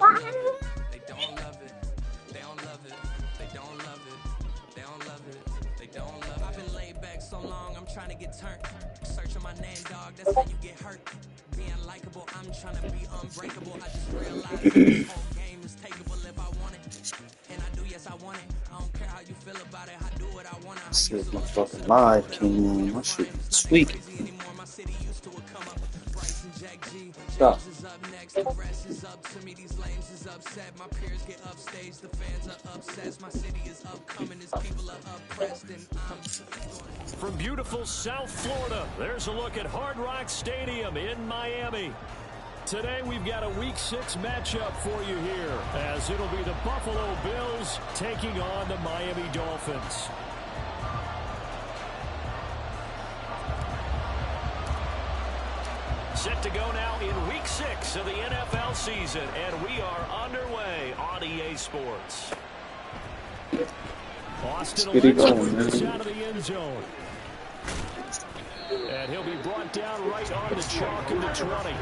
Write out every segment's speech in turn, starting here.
They don't love it. They don't love it. They don't love it. They don't love it. They don't love it. I've been laid back so long, I'm trying to get turned. Searching my name, dog, that's how you get hurt. Being likable, I'm trying to be unbreakable. I just realized that this whole game is takeable if I want it. And I do, yes, I want it. I don't care how you feel about it. I do what I want. Shit, my fucking live came on. My shit tweaking. My city used to come up. Bryce and Jack G. Stop. James is up next. The rest is up to me. These lames is upset. My peers get upstage. The fans are obsessed. My city is upcoming. His people are oppressed. And from beautiful South Florida, there's a look at Hard Rock Stadium in Miami. Today we've got a Week 6 matchup for you here, as it'll be the Buffalo Bills taking on the Miami Dolphins. Set to go now in Week 6 of the NFL season, and we are underway on EA Sports. Austin Electric out of the end zone. And he'll be brought down right on the chalk of the 20.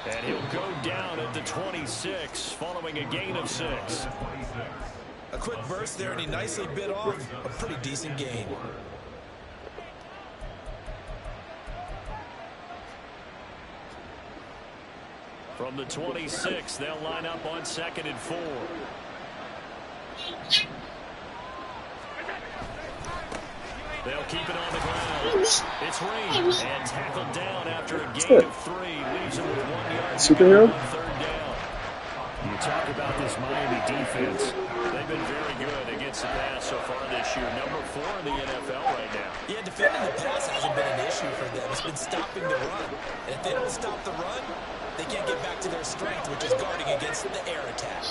And he'll go down at the 26 following a gain of 6. A quick burst there, and he nicely bit off a pretty decent gain. From the 26, they'll line up on 2nd and 4. They'll keep it on the ground. It's Reed, and tackled down after a gain of 3. Leaves him with 1 yard superhero. On 3rd down. You talk about this Miami defense. They've been very good against the pass so far this year. Number 4 in the NFL right now. Yeah, defending the pass hasn't been an issue for them. It's been stopping the run. And if they don't stop the run, they can't get back to their strength, which is guarding against the air attack.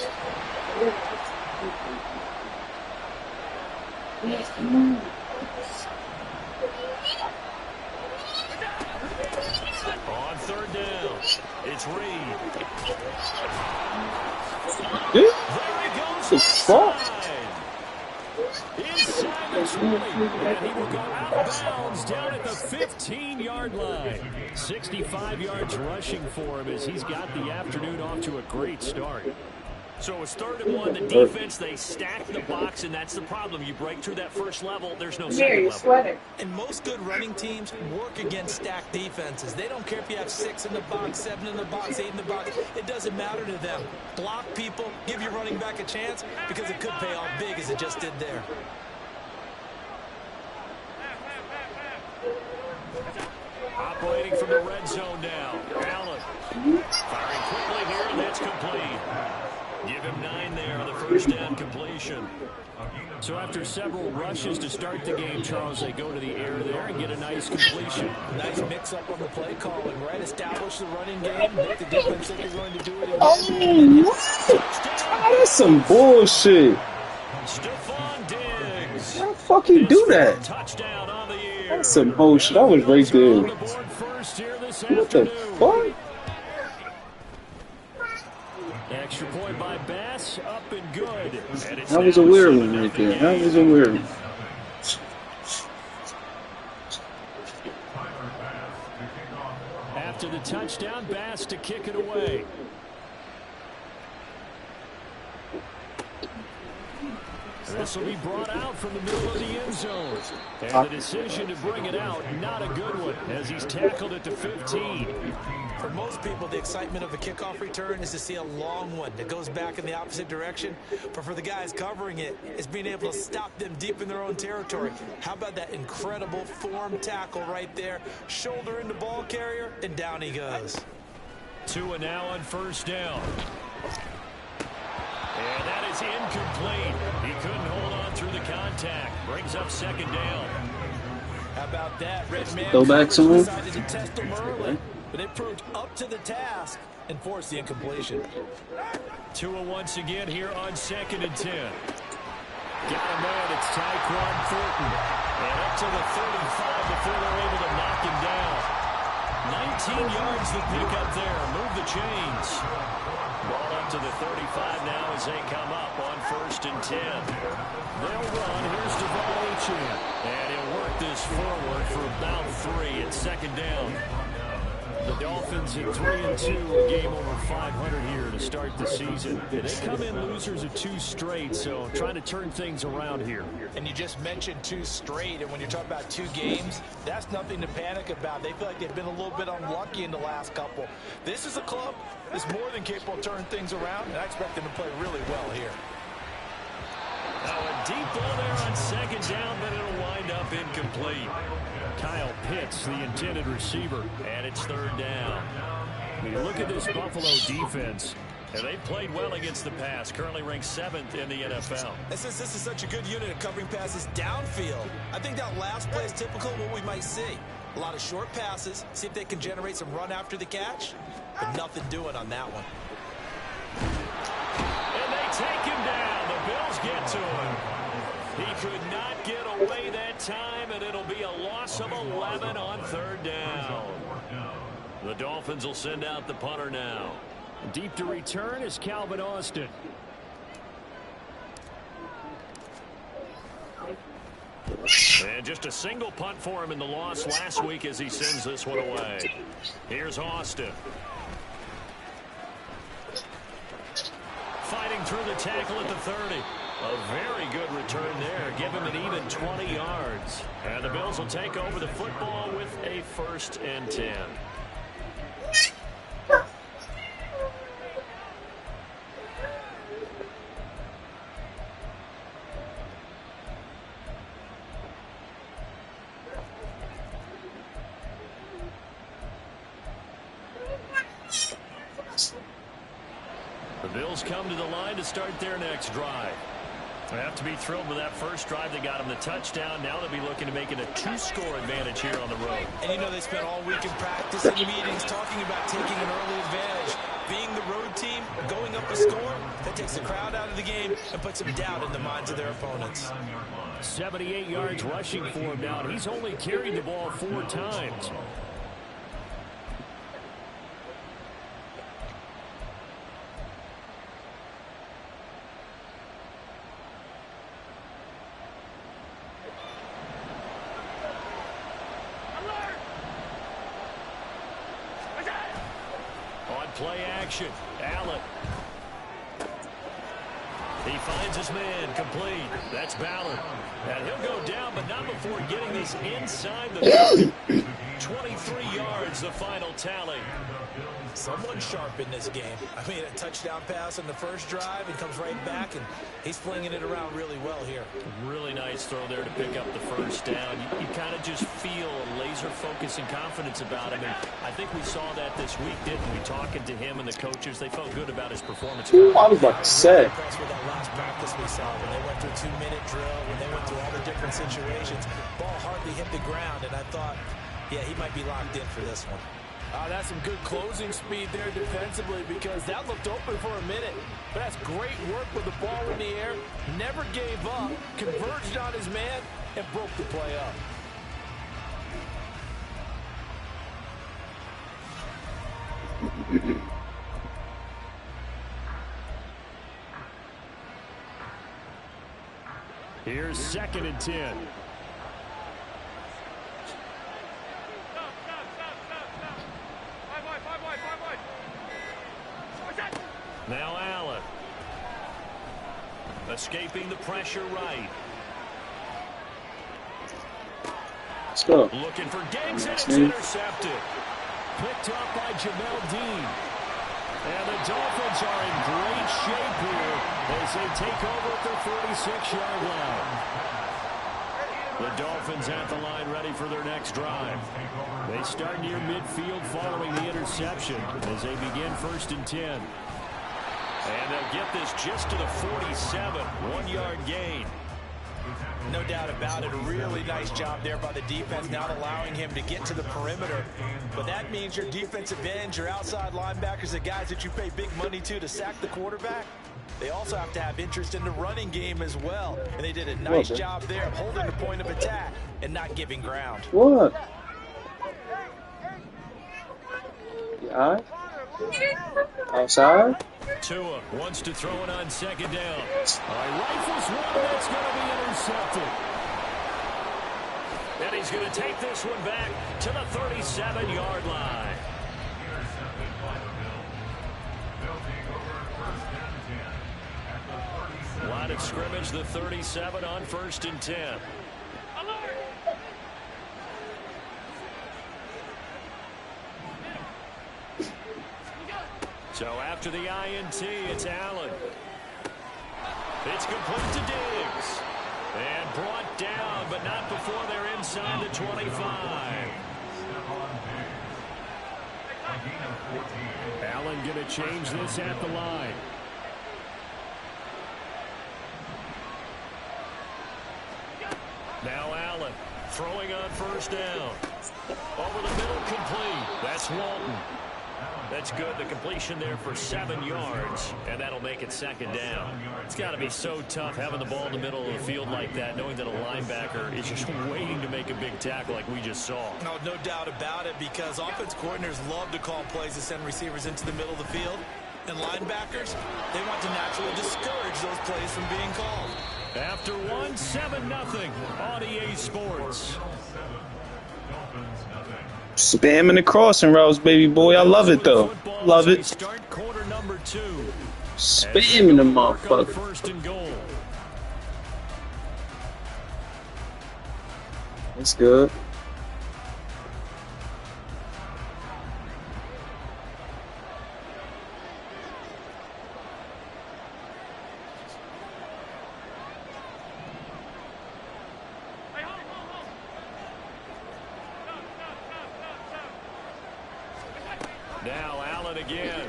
On 3rd down, it's Reed. There he goes the fuck? Inside the 20, and he will go out of bounds down at the 15-yard line. 65 yards rushing for him as he's got the afternoon off to a great start. So it's 3rd and 1. The defense, they stack the box, and that's the problem. You break through that first level, there's no second level. And most good running teams work against stacked defenses. They don't care if you have 6 in the box, 7 in the box, 8 in the box. It doesn't matter to them. Block people, give your running back a chance, because it could pay off big as it just did there. Operating from the red zone now. Allen firing quickly here, and that's complete. Give him 9 there on the first down completion. So after several rushes to start the game, Charles, they go to the air there and get a nice completion. Nice mix-up on the play calling, right? Establish the running game, make the defense think you're going to do it again. Oh, that's some bullshit. Stephon Diggs. How the fuck you do that? Touchdown on the year. That's some bullshit. That was right there. What the fuck? Extra point by Bass, up and good. And That was a weird one right there. That was a weird one. After the touchdown, Bass to kick it away. This will be brought out from the middle of the end zone. And the decision to bring it out, not a good one, as he's tackled at the 15. For most people, the excitement of a kickoff return is to see a long one that goes back in the opposite direction. But for the guys covering it, it's being able to stop them deep in their own territory. How about that incredible form tackle right there? Shoulder into ball carrier, and down he goes. 2 and now on first down. And that is incomplete. He couldn't hold on through the contact. Brings up 2nd down. How about that? Red man Go back to him. decided to test them early, but it proved up to the task. and force the incompletion. Tua once again here on 2nd and 10. Got a man, it's Tyquan Thornton. And up to the 35 before they're able to knock him down. 19 yards the pick up there. Move the chains. Ball up to the 35 now as they come up on 1st and 10. They'll run. Here's Devon. And he'll work this forward for about 3 at 2nd down. The Dolphins at 3-2, a game over 500 here to start the season. They come in losers of 2 straight, so trying to turn things around here. And you just mentioned 2 straight, and when you're talking about 2 games, that's nothing to panic about. They feel like they've been a little bit unlucky in the last couple. This is a club that's more than capable of turning things around, and I expect them to play really well here. Now a deep ball there on 2nd down, but it'll wind up incomplete. Kyle Pitts, the intended receiver, and it's 3rd down. When you look at this Buffalo defense, and they've played well against the pass, currently ranked 7th in the NFL. And since this is such a good unit of covering passes downfield, I think that last play is typical of what we might see. A lot of short passes, see if they can generate some run after the catch, but nothing doing on that one. And they take him down. The Bills get to him. He could not get away that time, and it'll be a loss of 11 on 3rd down. The Dolphins will send out the punter now. Deep to return is Calvin Austin. And just a single punt for him in the loss last week as he sends this one away. Here's Austin. Fighting through the tackle at the 30. A very good return there. Give him an even 20 yards. And the Bills will take over the football with a 1st and 10. The Bills come to the line to start their next drive. They have to be thrilled with that first drive. They got them the touchdown. Now they'll be looking to make it a 2-score advantage here on the road. And you know they spent all week in practice and meetings talking about taking an early advantage. Being the road team, going up a score, that takes the crowd out of the game and puts some doubt in the minds of their opponents. 78 yards rushing for him now. He's only carried the ball 4 times. Play action. Allen. He finds his man complete. That's Ballard. And he'll go down, but not before getting this inside the 23 yards, the final tally. Someone sharp in this game. I mean, a touchdown pass on the first drive and comes right back, and he's flinging it around really well here. Really nice throw there to pick up the first down. You kind of just feel a laser focus and confidence about him, and I think we saw that this week, didn't we? Talking to him and the coaches, they felt good about his performance. Ooh, I was about to say. Impressed with that last practice we saw when they went through a 2-minute drill, when they went through all the different situations. Ball hardly hit the ground, and I thought, yeah, he might be locked in for this one. That's some good closing speed there defensively because that looked open for a minute. But that's great work with the ball in the air. Never gave up, converged on his man, and broke the play up. Here's 2nd and 10. Now Allen. Escaping the pressure right. Let's go. Looking for Diggs, and it's intercepted. Picked up by Jamel Dean. And the Dolphins are in great shape here as they take over at their 46-yard line. The Dolphins at the line ready for their next drive. They start near midfield following the interception as they begin 1st and 10. And they'll get this just to the 47, 1-yard gain. No doubt about it. A really nice job there by the defense, not allowing him to get to the perimeter. But that means your defensive ends, your outside linebackers, the guys that you pay big money to sack the quarterback, they also have to have interest in the running game as well. And they did a nice job there of holding the point of attack and not giving ground. What? Yeah. Outside? Tua wants to throw it on second down. Rifles one that's going to be intercepted. And he's going to take this one back to the 37-yard line. Line of scrimmage, the 37 on 1st and 10. So after the INT, it's Allen. It's complete to Diggs. And brought down, but not before they're inside the 25. Allen going to change this at the line. Now Allen throwing on 1st down. Over the middle, complete. That's Walton. That's good. The completion there for 7 yards, and that'll make it 2nd down. It's got to be so tough having the ball in the middle of the field like that, knowing that a linebacker is just waiting to make a big tackle like we just saw. No doubt about it, because offense coordinators love to call plays to send receivers into the middle of the field. And linebackers, they want to naturally discourage those plays from being called. After 1, 7-0 on EA Sports. Spamming the crossing routes, baby boy. I love it, though. Love it. Start quarter number 2. Spamming the motherfucker. 1st and goal. That's good. Now Allen again.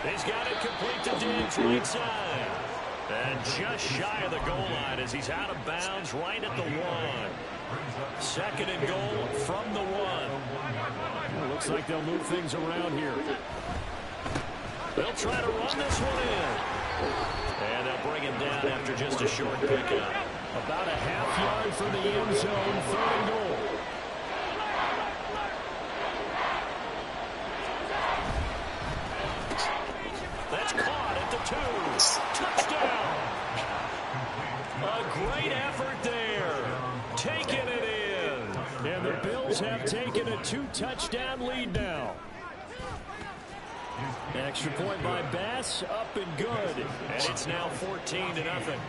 He's got it complete to Diggs right side. And just shy of the goal line as he's out of bounds right at the 1. 2nd and goal from the 1. Well, looks like they'll move things around here. They'll try to run this one in. And they'll bring him down after just a short pickup. About a half yard from the end zone, 3rd and goal. That's caught at the 2. Touchdown. A great effort there. Taking it in. And the Bills have taken a 2-touchdown lead now. Extra point by Bass, up and good. And it's now 14-0.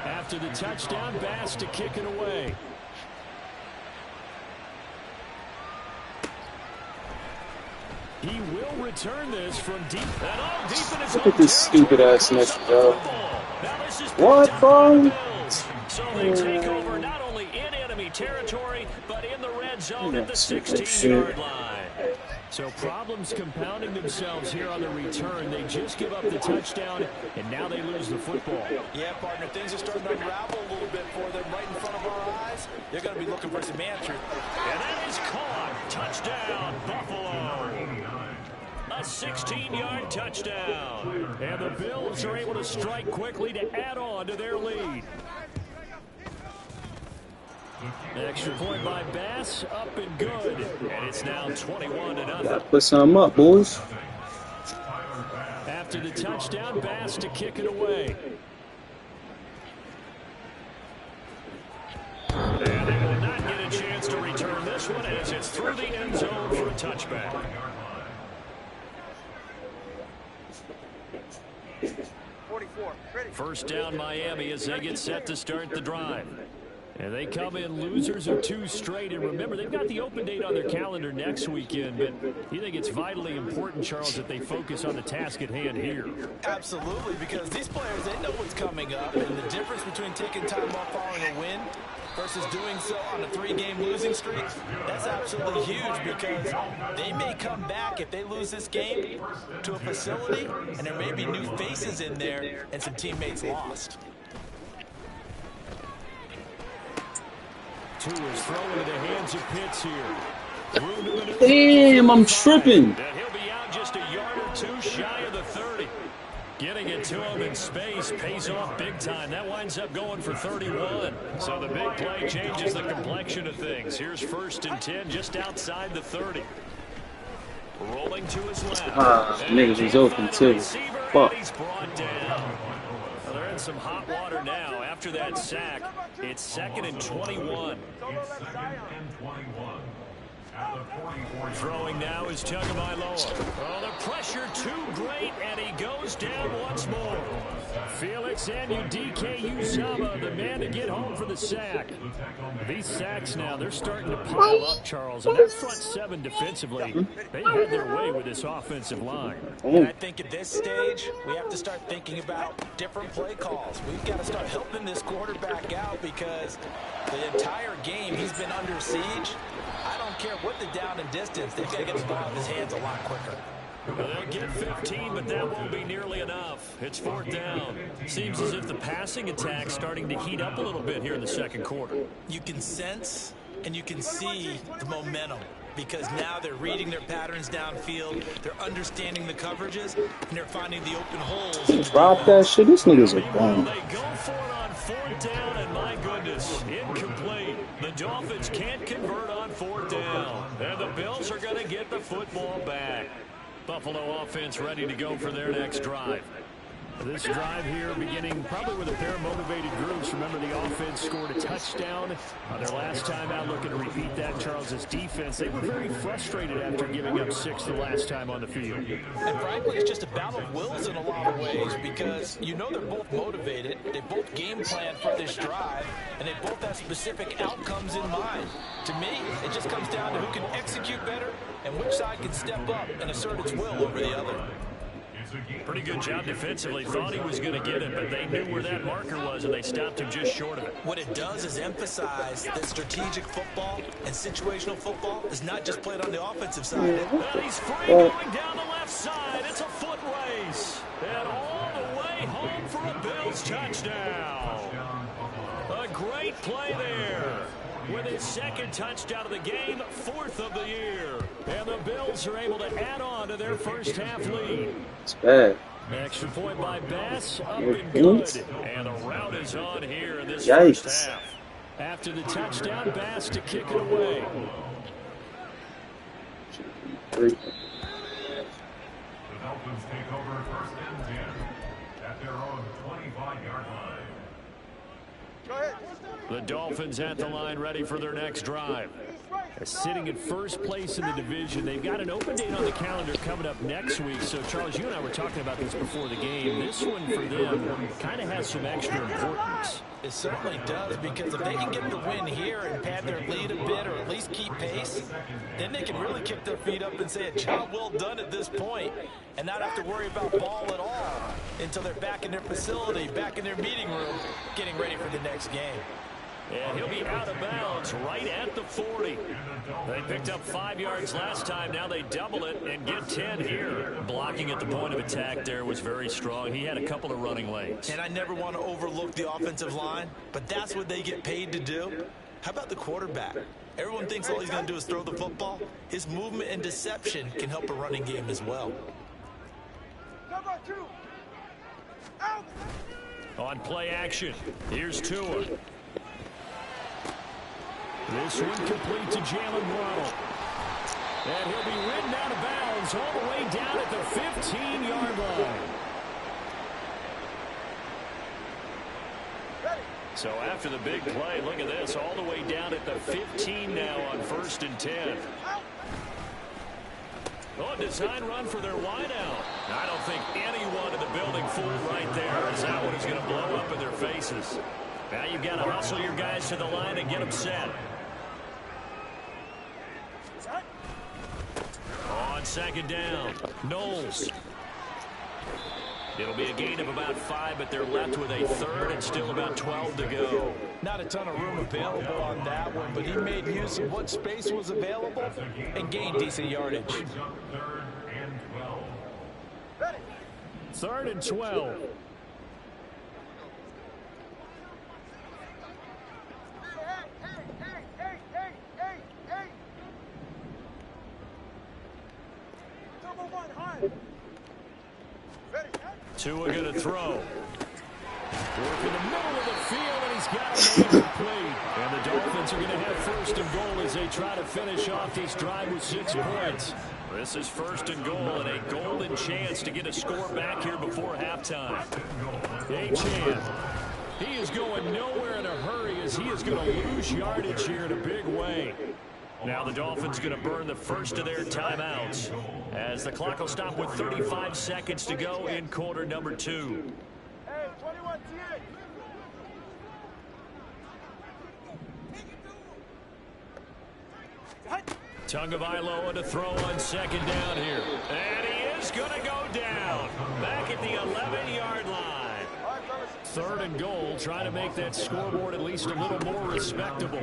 After the touchdown, Bass to kick it away. He will return this from deep. Look at this stupid ass next job. What, bro? So they take over not only in enemy territory, but in the red zone at the 16-yard line. So problems compounding themselves here on the return. They just give up the touchdown, and now they lose the football. Yeah, partner, things are starting to unravel a little bit for them right in front of our eyes. They're going to be looking for some answers. And that is caught. Touchdown, Buffalo. A 16-yard touchdown. And the Bills are able to strike quickly to add on to their lead. Extra point by Bass, up and good. And it's now 21-0. Gotta put something up, boys. After the touchdown, Bass to kick it away. And they will not get a chance to return this one as it's through the end zone for a touchback. 44. Ready. 1st down Miami as they get set to start the drive. And they come in losers of 2 straight. And remember, they've got the open date on their calendar next weekend. But you think it's vitally important, Charles, that they focus on the task at hand here? Absolutely, because these players, they know what's coming up. And the difference between taking time off following a win versus doing so on a 3-game losing streak, that's absolutely huge because they may come back if they lose this game to a facility and there may be new faces in there and some teammates lost. Two is thrown into the hands of Pitts here. Damn, I'm tripping. And he'll be out just a yard or two shy of the 30. Getting it to him in space pays off big time. That winds up going for 31. So the big play changes the complexion of things. Here's 1st and 10 just outside the 30. Rolling to his left. Niggas was open too. Fuck. He's brought down. Well, they're in some hot water now. After that sack, it's 2nd and 21. Throwing now is Tagovailoa. Oh, the pressure too great, and he goes down once more. Felix Anudike-Uzomah, the man to get home for the sack. These sacks now, they're starting to pile up, Charles. And that front 7 defensively, they've had their way with this offensive line. And I think at this stage, we have to start thinking about different play calls. We've got to start helping this quarterback out because the entire game he's been under siege. I don't care what the down and distance, they've got to get the ball in his hands a lot quicker. Well, they'll get 15, but that won't be nearly enough. It's 4th down. Seems as if the passing attack's starting to heat up a little bit here in the 2nd quarter. You can sense and you can see the momentum because now they're reading their patterns downfield, they're understanding the coverages, and they're finding the open holes. Drop that shit. This nigga's a bum. They go for it on 4th down, and my goodness, incomplete. The Dolphins can't convert on 4th down, and the Bills are going to get the football back. Buffalo offense ready to go for their next drive. This drive here beginning probably with a pair of motivated groups. Remember, the offense scored a touchdown their last time out. Looking to repeat that. Charles's defense, they were very frustrated after giving up 6 the last time on the field. And frankly, it's just a battle of wills in a lot of ways because you know they're both motivated. They both game plan for this drive, and they both have specific outcomes in mind. To me, it just comes down to who can execute better and which side can step up and assert its will over the other. Pretty good job defensively. Thought he was going to get it, but they knew where that marker was, and they stopped him just short of it. What it does is emphasize that strategic football and situational football is not just played on the offensive side. And he's free going down the left side. It's a foot race. And all the way home for a Bills touchdown. A great play there. With his 2nd touchdown of the game, 4th of the year. And the Bills are able to add on to their first half lead. It's bad. Extra point by Bass, up and good. And the route is on here in this Yikes. first half. After the touchdown, Bass to kick it away. The Dolphins take over 1st and 10 at their own 25-yard line. Go ahead. The Dolphins at the line ready for their next drive. They're sitting in first place in the division. They've got an open date on the calendar coming up next week. So, Charles, you and I were talking about this before the game. This one for them kind of has some extra importance. It certainly does because if they can get the win here and pad their lead a bit or at least keep pace, then they can really kick their feet up and say a job well done at this point and not have to worry about ball at all until they're back in their facility, back in their meeting room, getting ready for the next game. And he'll be out of bounds right at the 40. They picked up 5 yards last time. Now they double it and get 10 here. Blocking at the point of attack there was very strong. He had a couple of running lanes. And I never want to overlook the offensive line, but that's what they get paid to do. How about the quarterback? Everyone thinks all he's going to do is throw the football. His movement and deception can help a running game as well. On play action, here's Tua. This one complete to Jalen Waddle. And he'll be ridden out of bounds all the way down at the 15-yard line. So after the big play, look at this, all the way down at the 15 now on 1st and 10. Oh, design run for their wideout. I don't think anyone in the building fooled right there, as that one is going to blow up in their faces. Now you've got to hustle your guys to the line and get them set. On 2nd down, Knowles. It'll be a gain of about 5, but they're left with a third and still about 12 to go. Not a ton of room available on that one, but he made use of what space was available and gained decent yardage. Third and 12. Tua going to throw. Work in the middle of the field, and he's got a man complete. And the Dolphins are going to have first and goal as they try to finish off this drive with 6 points. This is first and goal, and a golden chance to get a score back here before halftime. Achane. He is going nowhere in a hurry as he is going to lose yardage here in a big way. Now the Dolphins going to burn the first of their timeouts as the clock will stop with 35 seconds to go in quarter number 2. Hey, 21 Tagovailoa to throw on second down here. And he is going to go down back at the 11-yard line. Third and goal, trying to make that scoreboard at least a little more respectable.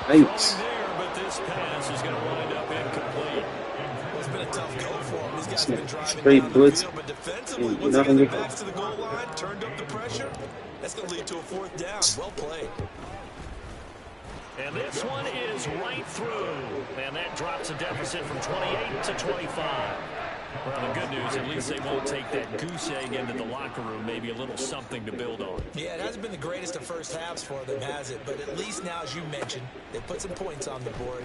Thanks. There, but this pass is going to wind up incomplete. Well, it's been a tough go for him. These guys have been driving Straight down blitz. the field, but defensively, once Nothing they get good. back to the goal line, turned up the pressure, that's going to lead to a 4th down. Well played. And this one is right through. And that drops a deficit from 28 to 25. Well, the good news, at least they won't take that goose egg into the locker room. Maybe a little something to build on. Yeah, it hasn't been the greatest of first halves for them, has it? But at least now, as you mentioned, they put some points on the board.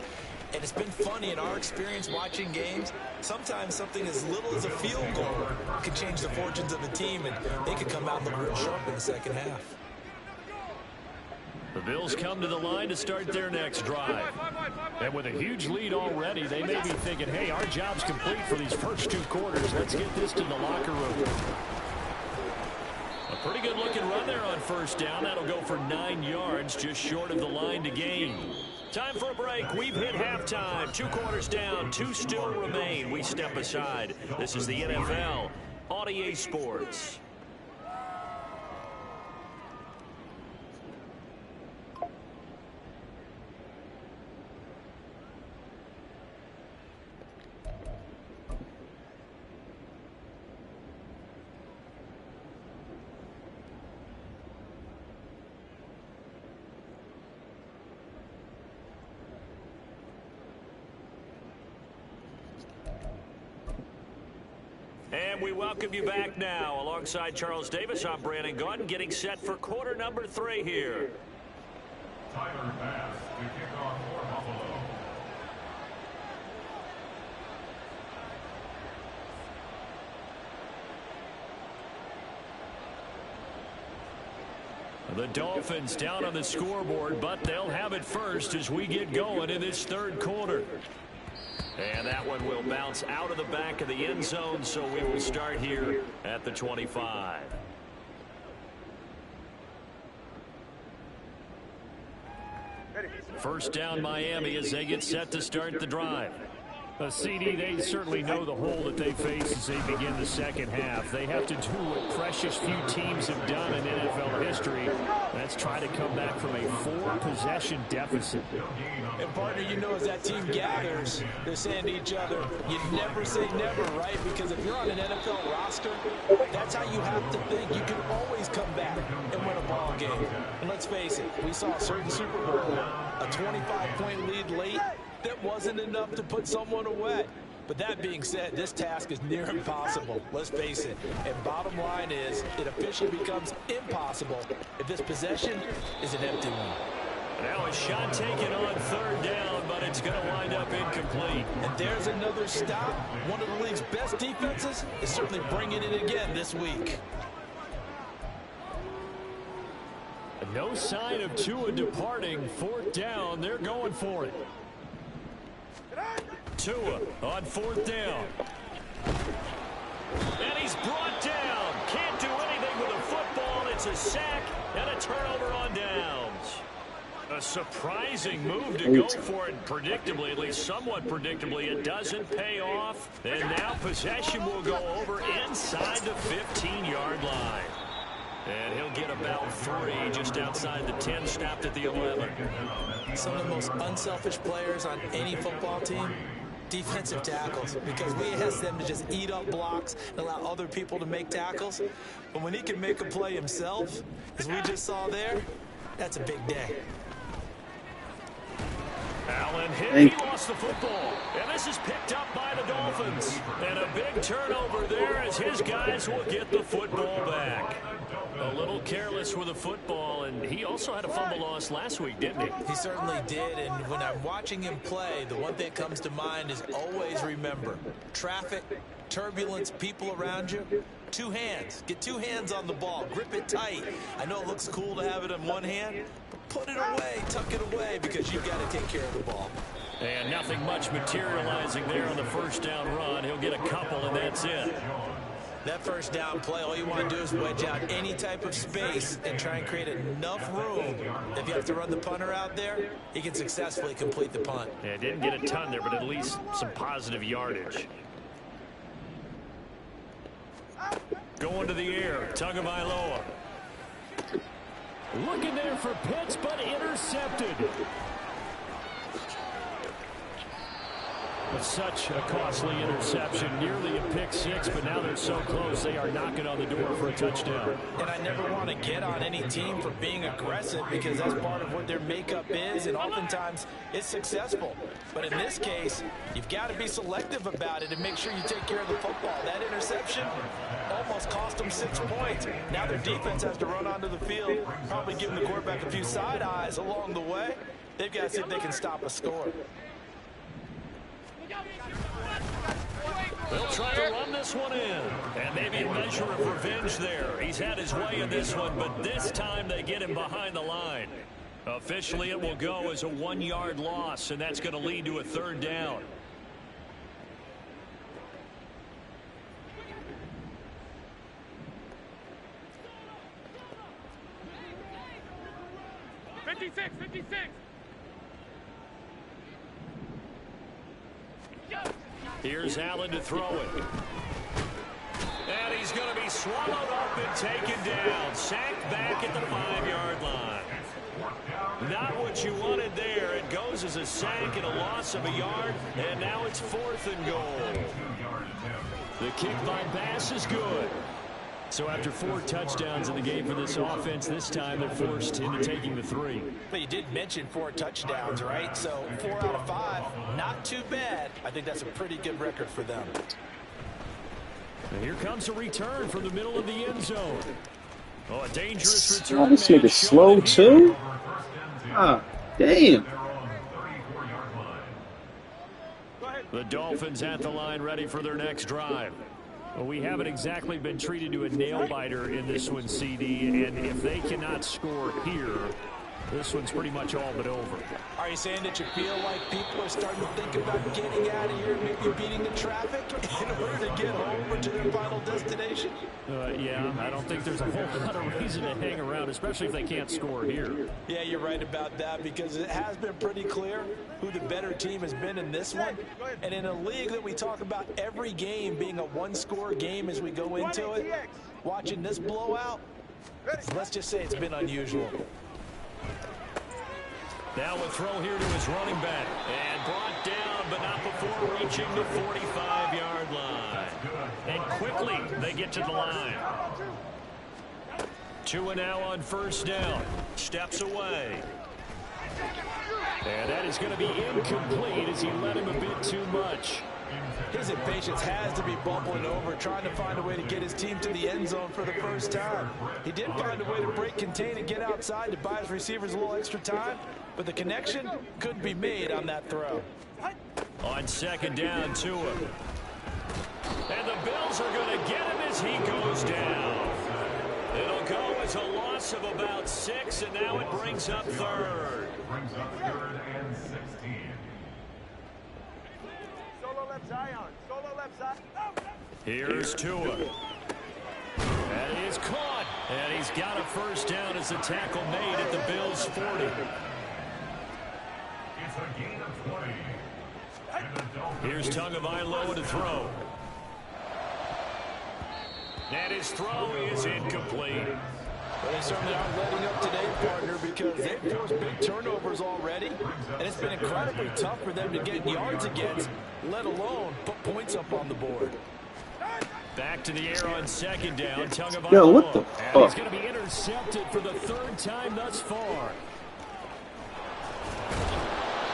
And it's been funny in our experience watching games. Sometimes something as little as a field goal can change the fortunes of the team, and they could come out and look real sharp in the second half. The Bills come to the line to start their next drive. And with a huge lead already, they may be thinking, hey, our job's complete for these first 2 quarters. Let's get this to the locker room. A pretty good looking run there on first down. That'll go for 9 yards, just short of the line to gain. Time for a break. We've hit halftime. 2 quarters down, 2 still remain. We step aside. This is the NFL on EA Sports. And we welcome you back now. Alongside Charles Davis, I'm Brandon Gordon, getting set for quarter number 3 here. Tyler Bass to kick off for Buffalo. The Dolphins down on the scoreboard, but they'll have it first as we get going in this 3rd quarter. And that one will bounce out of the back of the end zone, so we will start here at the 25. First down Miami as they get set to start the drive. CD, they certainly know the hole that they face as they begin the second half. They have to do what precious few teams have done in NFL history. That's try to come back from a 4-possession deficit. And partner, you know, as that team gathers, they're saying to each other, you never say never, right? Because if you're on an NFL roster, that's how you have to think. You can always come back and win a ball game. And let's face it, we saw a certain Super Bowl, a 25-point lead late. That wasn't enough to put someone away. But that being said, this task is near impossible. Let's face it. And bottom line is, it officially becomes impossible if this possession is an empty one. Now a shot taken on 3rd down, but it's going to wind up incomplete. And there's another stop. One of the league's best defenses is certainly bringing it again this week. No sign of Tua departing. 4th down, they're going for it. Tua on 4th down. And he's brought down. Can't do anything with a football. It's a sack and a turnover on downs. A surprising move to go for it predictably, at least somewhat predictably. It doesn't pay off. And now possession will go over inside the 15-yard line. And he'll get about 3 just outside the 10, stopped at the 11. Some of the most unselfish players on any football team, defensive tackles, because we ask them to just eat up blocks and allow other people to make tackles. But when he can make a play himself, as we just saw there, that's a big day. Allen hit, he lost the football, and this is picked up by the Dolphins. And a big turnover there as his guys will get the football back. A little careless with the football, and he also had a fumble loss last week, didn't he? He certainly did, and when I'm watching him play, the one thing that comes to mind is always remember, traffic, turbulence, people around you, 2 hands. Get 2 hands on the ball. Grip it tight. I know it looks cool to have it in one hand, but put it away, tuck it away, because you've got to take care of the ball. And nothing much materializing there on the first down run. He'll get a couple, and that's it. That first down play, all you want to do is wedge out any type of space and try and create enough room. If you have to run the punter out there, he can successfully complete the punt. Yeah, didn't get a ton there, but at least some positive yardage. Going to the air, Tagovailoa. Looking there for Pitts, but intercepted. Such a costly interception, nearly a pick 6, but now they're so close they are knocking on the door for a touchdown. And I never want to get on any team for being aggressive because that's part of what their makeup is, and oftentimes it's successful. But in this case, you've got to be selective about it and make sure you take care of the football. That interception almost cost them 6 points. Now their defense has to run onto the field, probably giving the quarterback a few side eyes along the way. They've got to see if they can stop a score. They'll try to run this one in. And maybe a measure of revenge there. He's had his way in this one, but this time they get him behind the line. Officially, it will go as a 1-yard loss, and that's going to lead to a 3rd down. Here's Allen to throw it. And he's going to be swallowed up and taken down. Sacked back at the 5-yard line. Not what you wanted there. It goes as a sack and a loss of a yard. And now it's 4th and goal. The kick by Bass is good. So after 4 touchdowns in the game for this offense, this time they're forced into taking the 3. But you did mention 4 touchdowns, right? So 4 out of 5, not too bad. I think that's a pretty good record for them. And here comes a return from the middle of the end zone. Oh, a dangerous return. Oh, this nigga's slow too? Ah, damn. The Dolphins at the line ready for their next drive. Well, we haven't exactly been treated to a nail-biter in this one, CD, and if they cannot score here, this one's pretty much all but over. Are you saying that you feel like people are starting to think about getting out of here and maybe beating the traffic in order to get home or to their final destination? Yeah, I don't think there's a whole lot of reason to hang around, especially if they can't score here. Yeah, you're right about that because it has been pretty clear who the better team has been in this one. And in a league that we talk about every game being a 1-score game as we go into it, watching this blowout, let's just say it's been unusual. Now a throw here to his running back. And brought down, but not before reaching the 45-yard line. And quickly, they get to the line. 2 now on 1st down. Steps away. And that is going to be incomplete as he led him a bit too much. His impatience has to be bubbling over, trying to find a way to get his team to the end zone for the first time. He did find a way to break contain and get outside to buy his receivers a little extra time, but the connection couldn't be made on that throw. On 2nd down, Tua. And the Bills are going to get him as he goes down. It'll go as a loss of about 6, and now it brings up 3rd. Brings up 3rd and 16. Solo left side on. Solo left side. Here's Tua. That is caught. And he's got a 1st down as the tackle made at the Bills' 40. gain of 20. And the Dolphins. Here's Tagovailoa to throw. And his throw is incomplete. Well, they certainly aren't letting up today, partner, because they've forced big turnovers already, and it's been incredibly tough for them to get yards against, let alone put points up on the board. Back to the air on second down. Tagovailoa. Yo, what the And fuck? he's going to be intercepted for the third time thus far.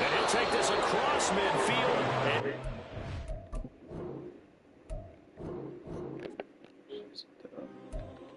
And he'll take this across midfield,